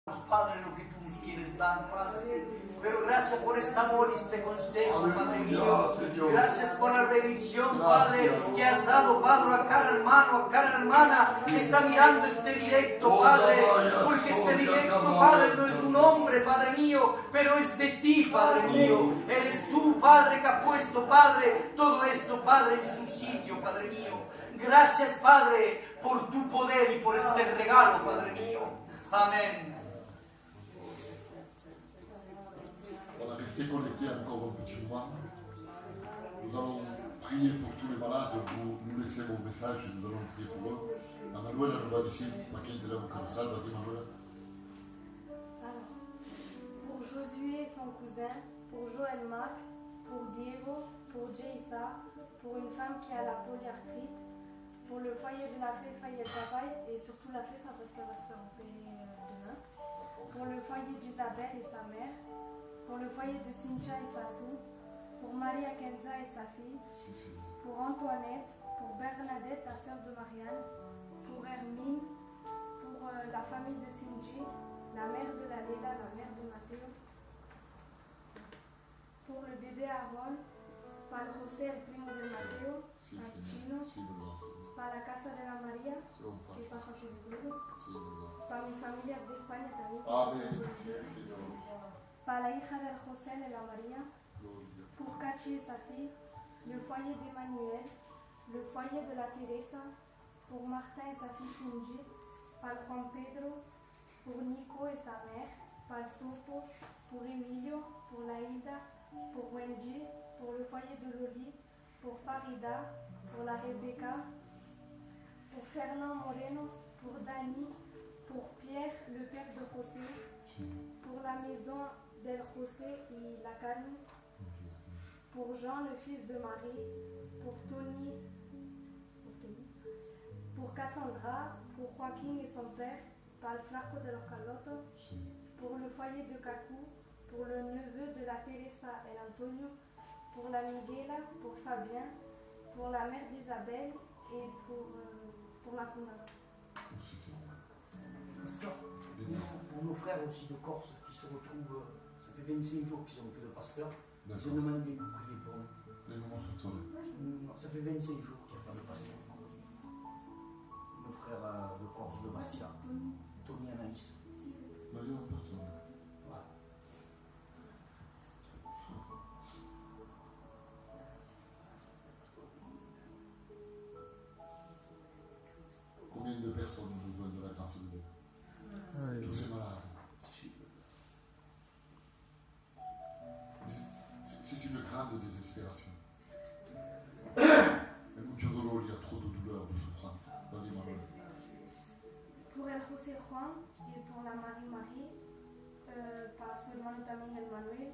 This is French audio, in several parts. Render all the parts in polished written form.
Padre, lo que tú nos quieres dar, Padre. Pero gracias por este amor y este consejo, Padre mío. Gracias por la bendición, Padre, que has dado, Padre, a cada hermano, a cada hermana que está mirando este directo, Padre. Porque este directo, Padre, no es un hombre, Padre mío, pero es de ti, Padre mío. Eres tú, Padre, que ha puesto, Padre, todo esto, Padre, en su sitio, Padre mío. Gracias, Padre, por tu poder y por este regalo, Padre mío. Amén. On va rester connectés encore un petit moment. Nous allons prier pour tous les malades. Vous nous laissez vos messages et nous allons prier pour eux. A Manuela nous va decir, ¿a quién tenemos que rezar? Vas-y, Manuela. Pour Josué et son cousin, pour Joël Mac, pour Diego, pour Jaisa, pour une femme qui a la polyarthrite, pour le foyer de la FEFA et le travail, et surtout la FEFA parce qu'elle va se faire opérer demain, pour le foyer d'Isabelle et sa mère, pour le foyer de Cynthia et sa sou, pour Maria Kenza et sa fille, pour Antoinette, pour Bernadette, la sœur de Marianne, pour Hermine, pour la famille de Cindy, la mère de la Léla, la mère de Matteo, pour le bébé Aaron, para José, el primo de Mateo, al chino, para la casa de la María, que pasa por el grupo, para mi familia de España también, para la hija del José de la María, pour Cachi et sa fille, le foyer d'Emmanuel, le foyer de la Teresa, pour Martin et sa fille Cindy, para Juan Pedro, pour Nico et sa mère, para Sopo, pour Emilio, pour Laïda, pour Wendy, pour le foyer de Loli, pour Farida, pour la Rebecca, pour Fernand Moreno, pour Dani, pour Pierre, le père de José, pour la maison del José y la Cali, pour Jean, le fils de Marie, pour Tony, pour Cassandra, pour Joaquín et son père, para el flaco de los Carlotos, pour le foyer de Cacou, pour le neveu de la Teresa et Antonio, pour la Miguela, pour Fabien, pour la mère d'Isabelle et pour la Fundada. Pasteur, pour nos frères aussi de Corse qui se retrouvent, ça fait 25 jours qu'ils n'ont plus de pasteur, ils ont demandé de prier pour nous. Non, ça fait 25 jours qu'il n'y a pas de pasteur. Nos frères de Corse, de Bastia, Tony et Anaïs. Voilà. Combien de personnes ont besoin de la grâce de Dieu? Tous ces malades. C'est une grande désespération. Et mucho dolor, il y a trop de douleur, de souffrance. Vas-y, Manuel. Pour el José Juan et pour la Marie-Marie, para su hermano también el Manuel,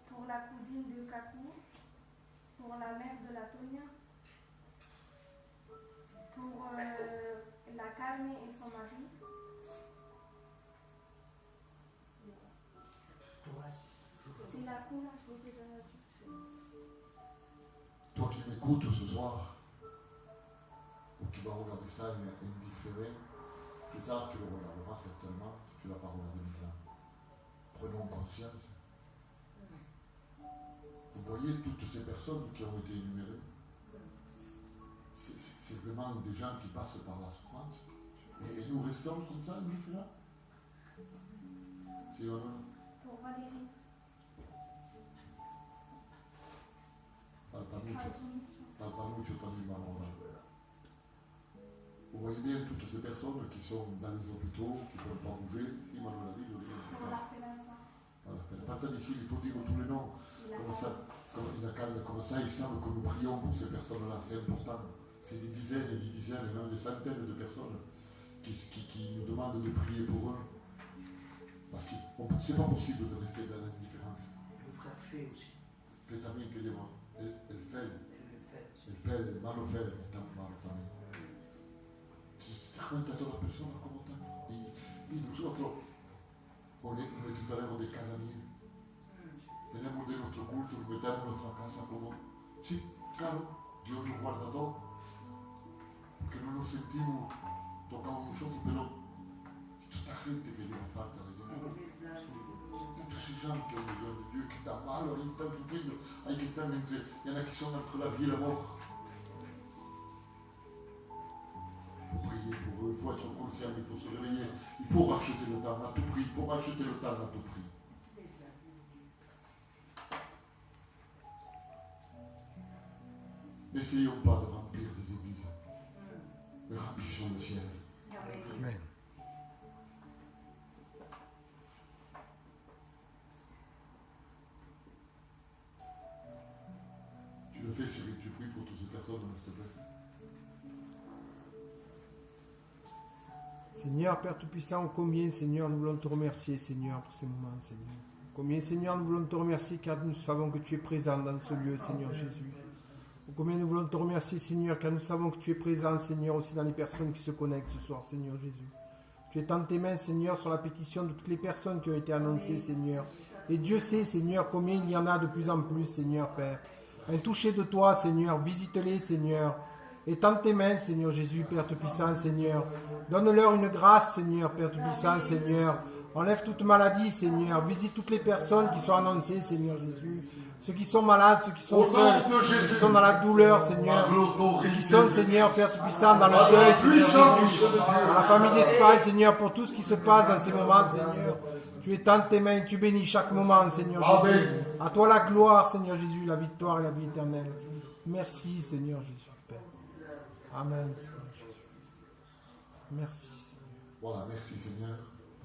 pour la cousine de Cacou, pour la mère de la Tonia, pour la Carmen et son mari. C'est la cuna, je vous ai déjà dit. Toi qui m'écoutes ce soir, ou qui va regarder ça indifférent, plus tard tu le regarderas certainement si tu l'as pas regardé maintenant. Prenons conscience. Vous voyez toutes ces personnes qui ont été énumérées, c'est vraiment des gens qui passent par la souffrance. Et nous restons comme ça, indifférents. C'est vraiment. Pour Valérie. Vous voyez bien toutes ces personnes qui sont dans les hôpitaux, qui ne peuvent pas bouger. Si, Manuela, dit, Pour la Pelanza. voilà. Partant d'ici, il faut dire tous les noms. Comme ça, ils savent que nous prions pour ces personnes-là. C'est important. C'est des dizaines et des dizaines, et même des centaines de personnes qui nous demandent de prier pour eux. Parce que c'est pas possible de rester dans l'indifférence. Le frère Fé aussi. Que también que lleva el fel, malo fel, tan malo también. ¿Te das cuenta todas las personas cómo están? Y nosotros, on est tout à l'heure des casaniers. Tenemos de nuestro culto, nos metemos en nuestra casa como, sí, claro, Dios nos guarda todo, porque no nos sentimos tocados nosotros, pero esta gente que lleva falta de gens qui ont besoin de Dieu, qui t'ont mal, ils t'ont souffert, il y en a qui sont entre la vie et la mort. Il faut prier pour eux, il faut être conscient, il faut se réveiller, il faut racheter le temps à tout prix, il faut racheter le temps à tout prix. N'essayons pas de remplir des églises, mais remplissons le ciel. Amen. Tu le fais, Cyril, tu pries pour toutes ces personnes, s'il te plaît. Seigneur, Père Tout-Puissant, combien, Seigneur, nous voulons te remercier, Seigneur, pour ces moments, Seigneur. Combien, Seigneur, nous voulons te remercier car nous savons que tu es présent dans ce lieu, Seigneur Jésus. Combien nous voulons te remercier, Seigneur, car nous savons que tu es présent, Seigneur, aussi dans les personnes qui se connectent ce soir, Seigneur Jésus. Tu étends tes mains, Seigneur, sur la pétition de toutes les personnes qui ont été annoncées, Seigneur. Et Dieu sait, Seigneur, combien il y en a de plus en plus, Seigneur, Père. Un toucher de toi, Seigneur, visite-les, Seigneur. Étends tes mains, Seigneur Jésus, Père Tout-Puissant, Seigneur. Donne-leur une grâce, Seigneur, Père Tout-Puissant, Seigneur. Enlève toute maladie, Seigneur. Visite toutes les personnes qui sont annoncées, Seigneur Jésus. Ceux qui sont malades, ceux qui sont seuls, ceux qui sont dans la douleur, Seigneur. Ceux qui sont, Seigneur, Père Tout-Puissant, dans le deuil, Seigneur Jésus. Dans la famille d'Espagne, Seigneur, pour tout ce qui se passe dans ces moments, Seigneur. Tu étends tes mains, tu bénis chaque moment, Seigneur Jésus. À toi la gloire, Seigneur Jésus, la victoire et la vie éternelle. Merci, Seigneur Jésus, Père. Amen, Seigneur Jésus. Merci, Seigneur. Voilà, merci, Seigneur.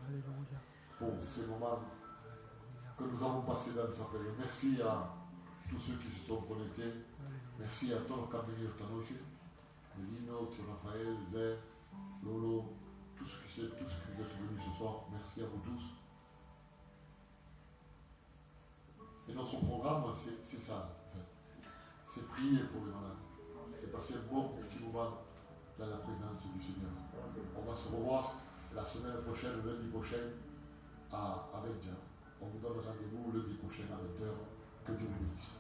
Alléluia. Pour ces moments que nous avons passés dans sa période. Merci à tous ceux qui se sont connectés. Merci à todos los que han venido esta noche. Melino, Tio Raphaël, Ver, Lolo, tous qui êtes venus ce soir. Merci à vous tous. Et notre programme, c'est ça, en fait. C'est prier pour les malades. C'est passer un bon petit moment dans la présence du Seigneur. On va se revoir la semaine prochaine, le lundi prochain, à 20h. On vous donne rendez-vous lundi prochain à 20h. Que Dieu vous bénisse.